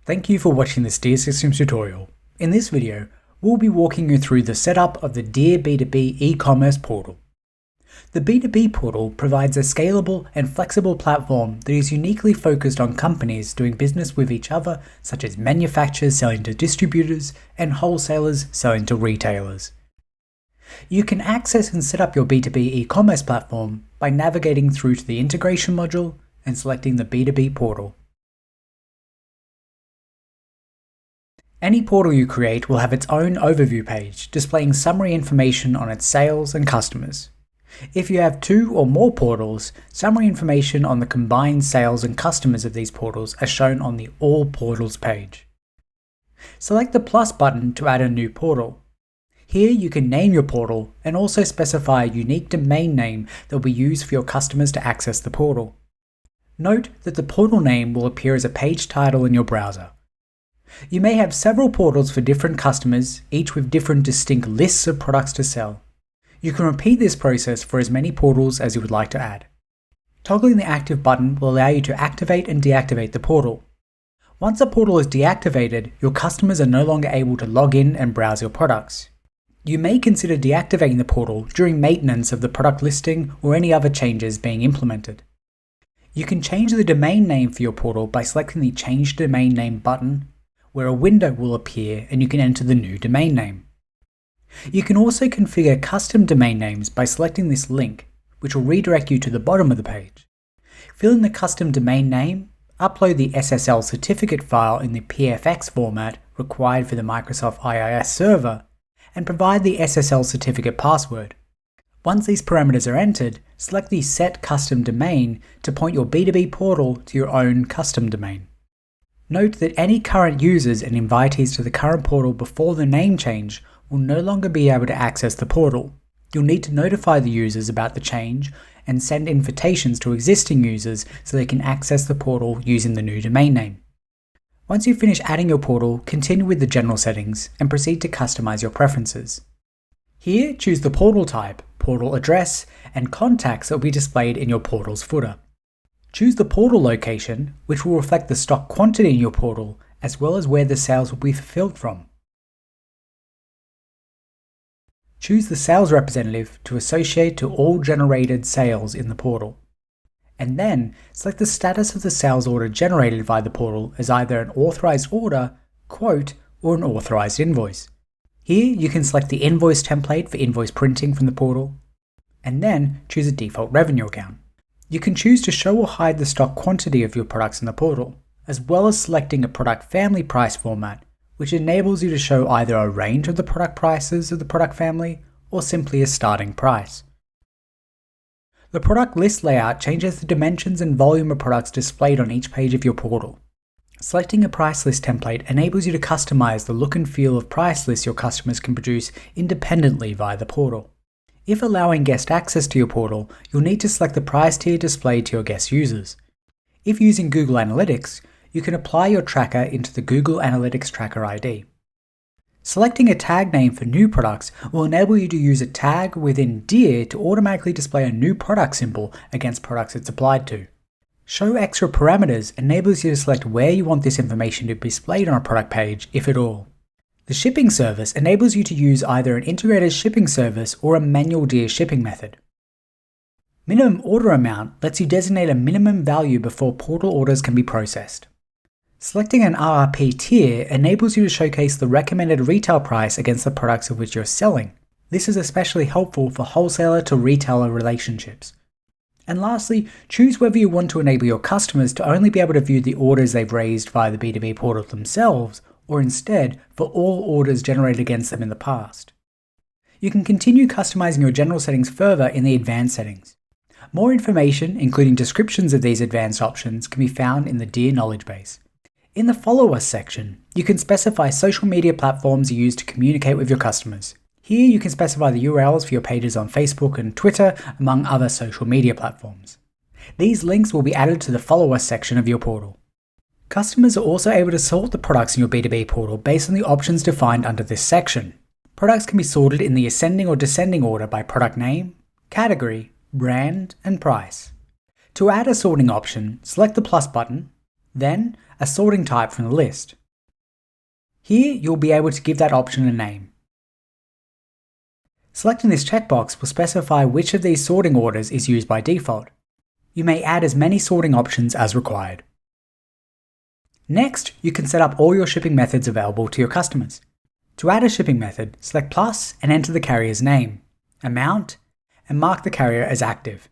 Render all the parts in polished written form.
Thank you for watching this DEAR Systems tutorial. In this video, we'll be walking you through the setup of the DEAR B2B e-commerce portal. The B2B portal provides a scalable and flexible platform that is uniquely focused on companies doing business with each other, such as manufacturers selling to distributors and wholesalers selling to retailers. You can access and set up your B2B e-commerce platform by navigating through to the integration module and selecting the B2B portal. Any portal you create will have its own overview page displaying summary information on its sales and customers. If you have two or more portals, summary information on the combined sales and customers of these portals are shown on the All Portals page. Select the plus button to add a new portal. Here you can name your portal and also specify a unique domain name that will be used for your customers to access the portal. Note that the portal name will appear as a page title in your browser. You may have several portals for different customers, each with different distinct lists of products to sell. You can repeat this process for as many portals as you would like to add. Toggling the active button will allow you to activate and deactivate the portal. Once a portal is deactivated, your customers are no longer able to log in and browse your products. You may consider deactivating the portal during maintenance of the product listing or any other changes being implemented. You can change the domain name for your portal by selecting the Change Domain Name button, where a window will appear and you can enter the new domain name. You can also configure custom domain names by selecting this link, which will redirect you to the bottom of the page. Fill in the custom domain name, upload the SSL certificate file in the PFX format required for the Microsoft IIS server, and provide the SSL certificate password. Once these parameters are entered, select the Set Custom Domain to point your B2B portal to your own custom domain. Note that any current users and invitees to the current portal before the name change will no longer be able to access the portal. You'll need to notify the users about the change and send invitations to existing users so they can access the portal using the new domain name. Once you finish adding your portal, continue with the general settings and proceed to customize your preferences. Here, choose the portal type, portal address, and contacts that will be displayed in your portal's footer. Choose the portal location, which will reflect the stock quantity in your portal, as well as where the sales will be fulfilled from. Choose the sales representative to associate to all generated sales in the portal. And then, select the status of the sales order generated via the portal as either an authorized order, quote, or an authorized invoice. Here, you can select the invoice template for invoice printing from the portal, and then choose a default revenue account. You can choose to show or hide the stock quantity of your products in the portal, as well as selecting a product family price format, which enables you to show either a range of the product prices of the product family or simply a starting price. The product list layout changes the dimensions and volume of products displayed on each page of your portal. Selecting a price list template enables you to customize the look and feel of price lists your customers can produce independently via the portal. If allowing guest access to your portal, you'll need to select the price tier displayed to your guest users. If using Google Analytics, you can apply your tracker into the Google Analytics Tracker ID. Selecting a tag name for new products will enable you to use a tag within DEAR to automatically display a new product symbol against products it's applied to. Show extra parameters enables you to select where you want this information to be displayed on a product page, if at all. The shipping service enables you to use either an integrated shipping service or a manual DEAR shipping method. Minimum order amount lets you designate a minimum value before portal orders can be processed. Selecting an RRP tier enables you to showcase the recommended retail price against the products of which you're selling. This is especially helpful for wholesaler to retailer relationships. And lastly, choose whether you want to enable your customers to only be able to view the orders they've raised via the B2B portal themselves, or instead for all orders generated against them in the past. You can continue customizing your general settings further in the advanced settings. More information, including descriptions of these advanced options, can be found in the DEAR knowledge base. In the Follow Us section, you can specify social media platforms you use to communicate with your customers. Here you can specify the URLs for your pages on Facebook and Twitter, among other social media platforms. These links will be added to the Follow Us section of your portal. Customers are also able to sort the products in your B2B portal based on the options defined under this section. Products can be sorted in the ascending or descending order by product name, category, brand, and price. To add a sorting option, select the plus button, Then, a sorting type from the list. Here, you'll be able to give that option a name. Selecting this checkbox will specify which of these sorting orders is used by default. You may add as many sorting options as required. Next, you can set up all your shipping methods available to your customers. To add a shipping method, select plus and enter the carrier's name, amount, and mark the carrier as active.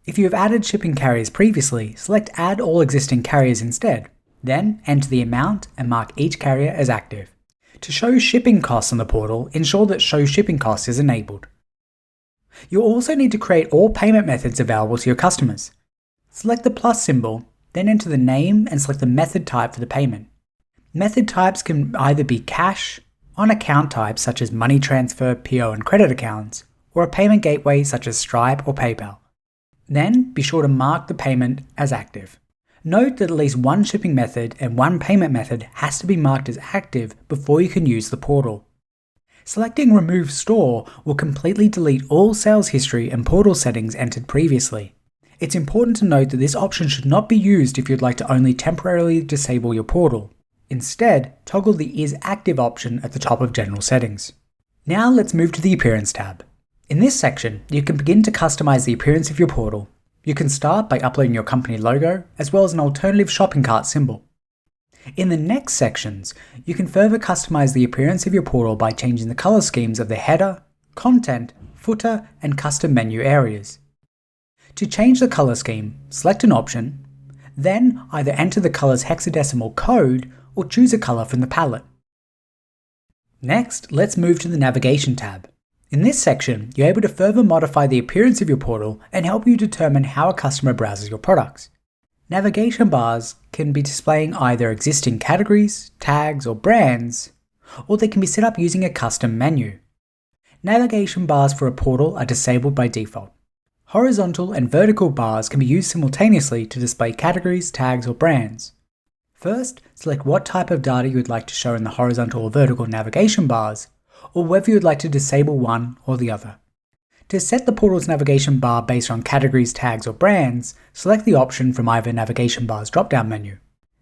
If you have added shipping carriers previously, select Add All Existing Carriers instead. Then enter the amount and mark each carrier as active. To show shipping costs on the portal, ensure that Show Shipping Costs is enabled. You'll also need to create all payment methods available to your customers. Select the plus symbol, then enter the name and select the method type for the payment. Method types can either be cash, on account types such as money transfer, PO and credit accounts, or a payment gateway such as Stripe or PayPal. Then be sure to mark the payment as active. Note that at least one shipping method and one payment method has to be marked as active before you can use the portal. Selecting Remove Store will completely delete all sales history and portal settings entered previously. It's important to note that this option should not be used if you'd like to only temporarily disable your portal. Instead, toggle the Is Active option at the top of General Settings. Now let's move to the Appearance tab. In this section, you can begin to customize the appearance of your portal. You can start by uploading your company logo, as well as an alternative shopping cart symbol. In the next sections, you can further customize the appearance of your portal by changing the color schemes of the header, content, footer, and custom menu areas. To change the color scheme, select an option, then either enter the color's hexadecimal code or choose a color from the palette. Next, let's move to the Navigation tab. In this section, you're able to further modify the appearance of your portal and help you determine how a customer browses your products. Navigation bars can be displaying either existing categories, tags, or brands, or they can be set up using a custom menu. Navigation bars for a portal are disabled by default. Horizontal and vertical bars can be used simultaneously to display categories, tags, or brands. First, select what type of data you would like to show in the horizontal or vertical navigation bars, or whether you would like to disable one or the other. To set the portal's navigation bar based on categories, tags, or brands, select the option from either navigation bar's drop-down menu.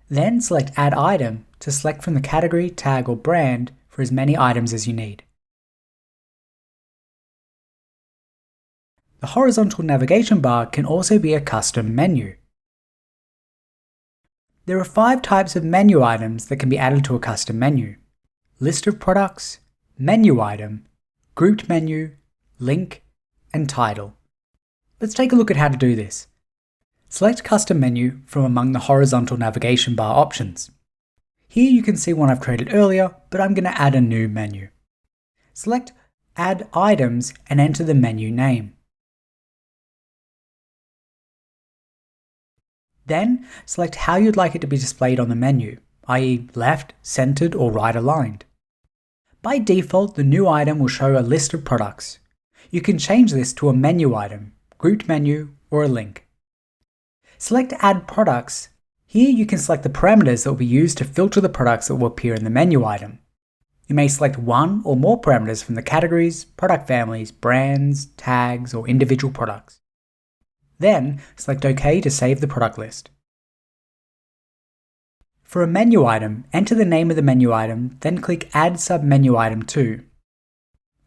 Then select Add Item to select from the category, tag, or brand for as many items as you need. The horizontal navigation bar can also be a custom menu. There are 5 types of menu items that can be added to a custom menu: List of products, Menu item, Grouped menu, Link, and Title. Let's take a look at how to do this. Select Custom Menu from among the horizontal navigation bar options. Here you can see one I've created earlier, but I'm going to add a new menu. Select Add Items and enter the menu name. Then select how you'd like it to be displayed on the menu, i.e. left, centered, or right aligned. By default, the new item will show a list of products. You can change this to a menu item, grouped menu, or a link. Select Add Products. Here you can select the parameters that will be used to filter the products that will appear in the menu item. You may select one or more parameters from the categories, product families, brands, tags, or individual products. Then select OK to save the product list. For a menu item, enter the name of the menu item, then click Add Submenu Item to.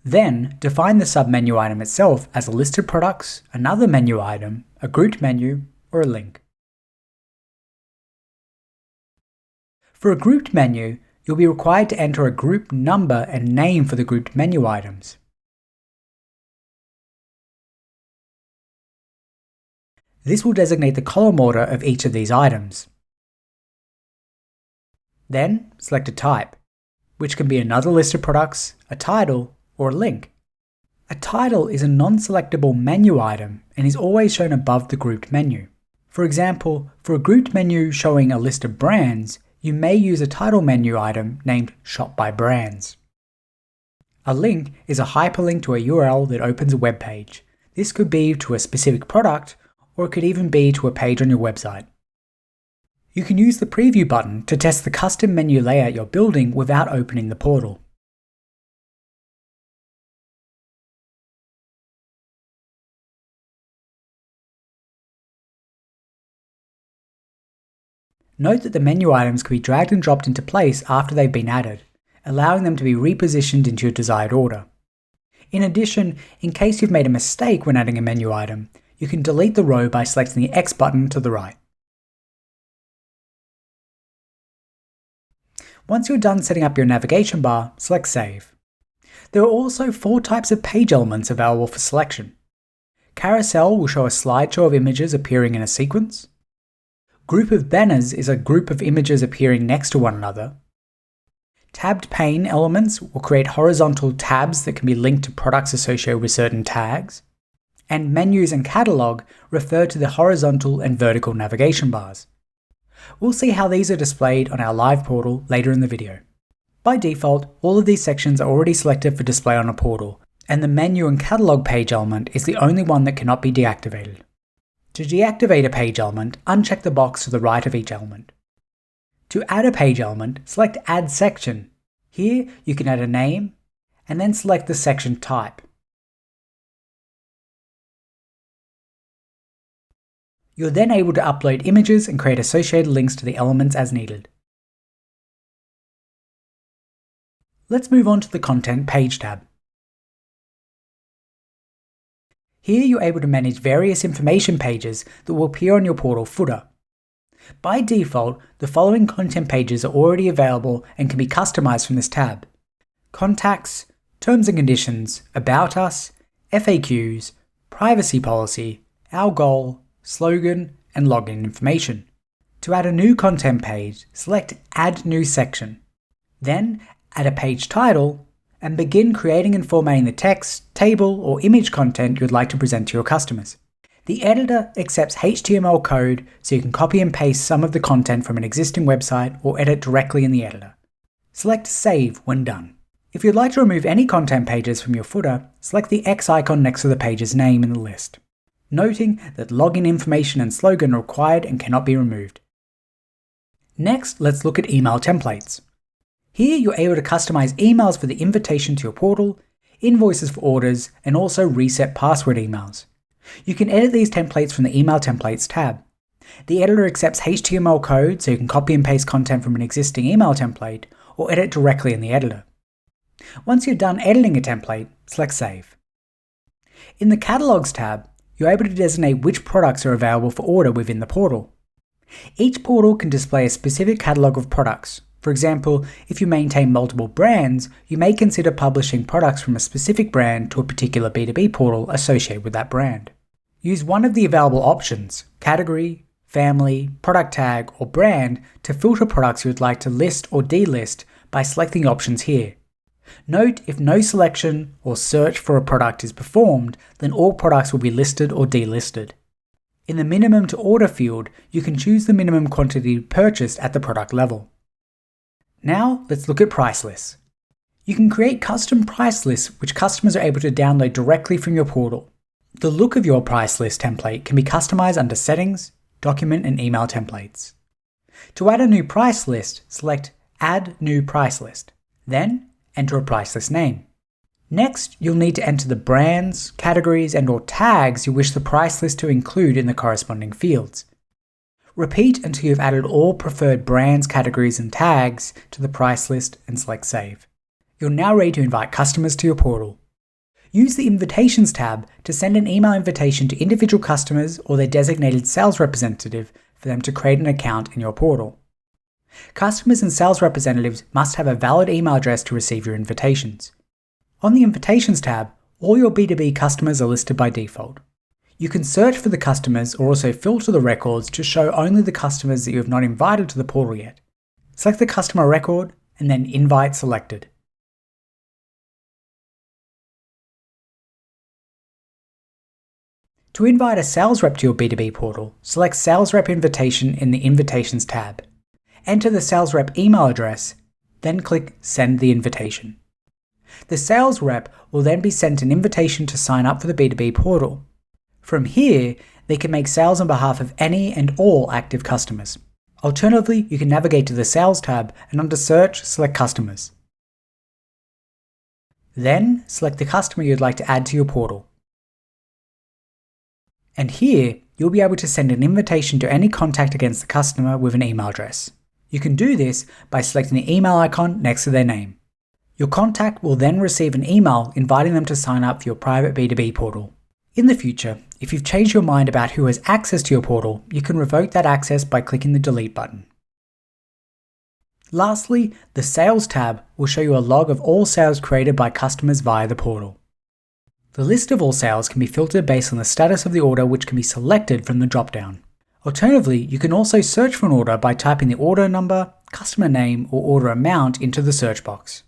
Then define the submenu item itself as a list of products, another menu item, a grouped menu, or a link. For a grouped menu, you'll be required to enter a group number and name for the grouped menu items. This will designate the column order of each of these items. Then select a type, which can be another list of products, a title, or a link. A title is a non-selectable menu item and is always shown above the grouped menu. For example, for a grouped menu showing a list of brands, you may use a title menu item named Shop by Brands. A link is a hyperlink to a URL that opens a web page. This could be to a specific product, or it could even be to a page on your website. You can use the Preview button to test the custom menu layout you're building without opening the portal. Note that the menu items can be dragged and dropped into place after they've been added, allowing them to be repositioned into your desired order. In addition, in case you've made a mistake when adding a menu item, you can delete the row by selecting the X button to the right. Once you're done setting up your navigation bar, select Save. There are also 4 types of page elements available for selection. Carousel will show a slideshow of images appearing in a sequence. Group of banners is a group of images appearing next to one another. Tabbed pane elements will create horizontal tabs that can be linked to products associated with certain tags. And menus and catalog refer to the horizontal and vertical navigation bars. We'll see how these are displayed on our live portal later in the video. By default, all of these sections are already selected for display on a portal, and the menu and catalog page element is the only one that cannot be deactivated. To deactivate a page element, uncheck the box to the right of each element. To add a page element, select Add Section. Here, you can add a name, and then select the section type. You're then able to upload images and create associated links to the elements as needed. Let's move on to the Content Page tab. Here you're able to manage various information pages that will appear on your portal footer. By default, the following content pages are already available and can be customized from this tab: Contacts, Terms and Conditions, About Us, FAQs, Privacy Policy, Our Goal, Slogan, and Login Information. To add a new content page, select Add New Section. Then, add a page title, and begin creating and formatting the text, table, or image content you'd like to present to your customers. The editor accepts HTML code, so you can copy and paste some of the content from an existing website or edit directly in the editor. Select Save when done. If you'd like to remove any content pages from your footer, select the X icon next to the page's name in the list, noting that login information and slogan are required and cannot be removed. Next, let's look at email templates. Here you're able to customize emails for the invitation to your portal, invoices for orders, and also reset password emails. You can edit these templates from the Email Templates tab. The editor accepts HTML code, so you can copy and paste content from an existing email template or edit directly in the editor. Once you're done editing a template, select Save. In the Catalogs tab, you're able to designate which products are available for order within the portal. Each portal can display a specific catalog of products. For example, if you maintain multiple brands, you may consider publishing products from a specific brand to a particular B2B portal associated with that brand. Use one of the available options, category, family, product tag, or brand, to filter products you would like to list or delist by selecting the options here. Note, if no selection or search for a product is performed, then all products will be listed or delisted. In the minimum to order field, you can choose the minimum quantity purchased at the product level. Now, let's look at price lists. You can create custom price lists which customers are able to download directly from your portal. The look of your price list template can be customized under Settings, Document and Email Templates. To add a new price list, select Add New Price List. Then, enter a price list name. Next, you'll need to enter the brands, categories, and/or tags you wish the price list to include in the corresponding fields. Repeat until you've added all preferred brands, categories, and tags to the price list and select Save. You're now ready to invite customers to your portal. Use the Invitations tab to send an email invitation to individual customers or their designated sales representative for them to create an account in your portal. Customers and sales representatives must have a valid email address to receive your invitations. On the Invitations tab, all your B2B customers are listed by default. You can search for the customers or also filter the records to show only the customers that you have not invited to the portal yet. Select the customer record and then Invite Selected. To invite a sales rep to your B2B portal, select Sales Rep Invitation in the Invitations tab. Enter the sales rep email address, then click Send the Invitation. The sales rep will then be sent an invitation to sign up for the B2B portal. From here, they can make sales on behalf of any and all active customers. Alternatively, you can navigate to the Sales tab and under Search, select Customers. Then, select the customer you'd like to add to your portal. And here, you'll be able to send an invitation to any contact against the customer with an email address. You can do this by selecting the email icon next to their name. Your contact will then receive an email inviting them to sign up for your private B2B portal. In the future, if you've changed your mind about who has access to your portal, you can revoke that access by clicking the delete button. Lastly, the Sales tab will show you a log of all sales created by customers via the portal. The list of all sales can be filtered based on the status of the order, which can be selected from the drop-down. Alternatively, you can also search for an order by typing the order number, customer name, or order amount into the search box.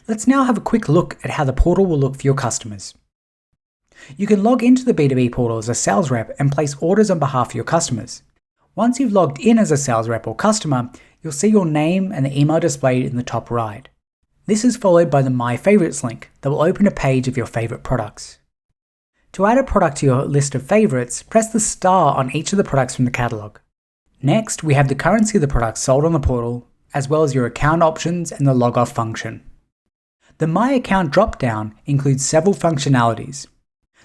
Let's now have a quick look at how the portal will look for your customers. You can log into the B2B portal as a sales rep and place orders on behalf of your customers. Once you've logged in as a sales rep or customer, you'll see your name and the email displayed in the top right. This is followed by the My Favorites link that will open a page of your favorite products. To add a product to your list of favorites, press the star on each of the products from the catalog. Next, we have the currency of the products sold on the portal, as well as your account options and the log off function. The My Account drop-down includes several functionalities.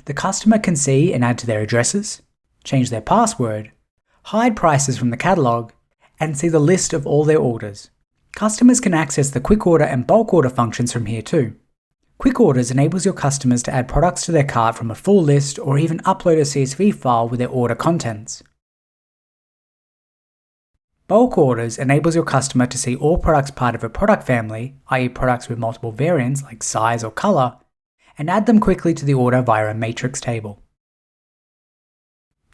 The customer can see and add to their addresses, change their password, hide prices from the catalog, and see the list of all their orders. Customers can access the quick order and bulk order functions from here too. Quick orders enables your customers to add products to their cart from a full list or even upload a CSV file with their order contents. Bulk orders enables your customer to see all products part of a product family, i.e. products with multiple variants like size or color, and add them quickly to the order via a matrix table.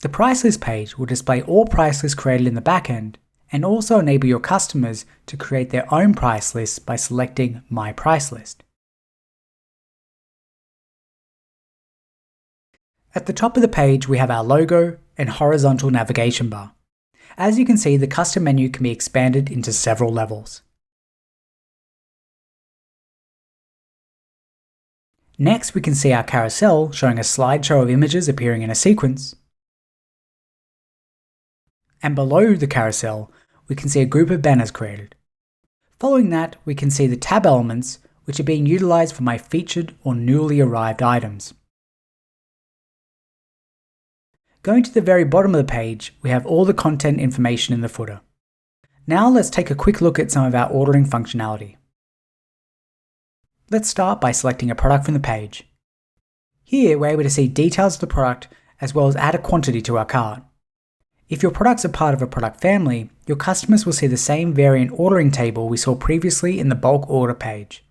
The price list page will display all price lists created in the backend and also enable your customers to create their own price lists by selecting My Price List. At the top of the page, we have our logo and horizontal navigation bar. As you can see, the custom menu can be expanded into several levels. Next, we can see our carousel showing a slideshow of images appearing in a sequence. And below the carousel, we can see a group of banners created. Following that, we can see the tab elements, which are being utilized for my featured or newly arrived items. Going to the very bottom of the page, we have all the content information in the footer. Now let's take a quick look at some of our ordering functionality. Let's start by selecting a product from the page. Here, we're able to see details of the product as well as add a quantity to our cart. If your products are part of a product family, your customers will see the same variant ordering table we saw previously in the bulk order page.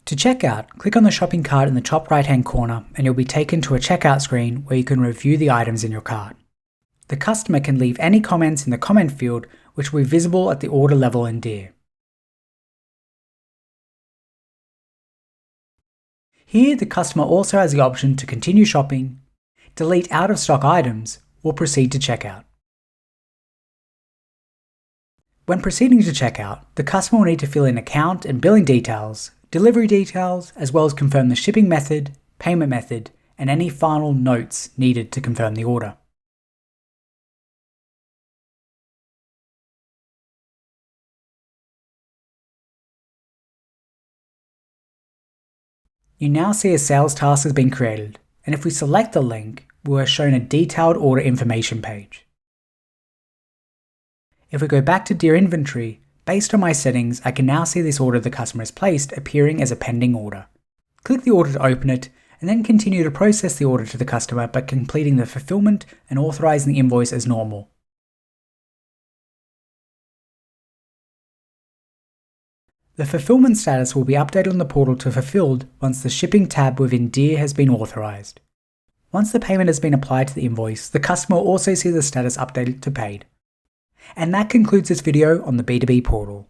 To check out, click on the shopping cart in the top right-hand corner and you'll be taken to a checkout screen where you can review the items in your cart. The customer can leave any comments in the comment field, which will be visible at the order level in DEAR. Here, the customer also has the option to continue shopping, delete out-of-stock items, or proceed to checkout. When proceeding to checkout, the customer will need to fill in account and billing details, delivery details, as well as confirm the shipping method, payment method, and any final notes needed to confirm the order. You now see a sales task has been created, and if we select the link, we are shown a detailed order information page. If we go back to DEAR inventory, based on my settings, I can now see this order the customer has placed appearing as a pending order. Click the order to open it, and then continue to process the order to the customer by completing the fulfillment and authorizing the invoice as normal. The fulfillment status will be updated on the portal to fulfilled once the shipping tab within DEAR has been authorized. Once the payment has been applied to the invoice, the customer will also see the status updated to paid. And that concludes this video on the B2B portal.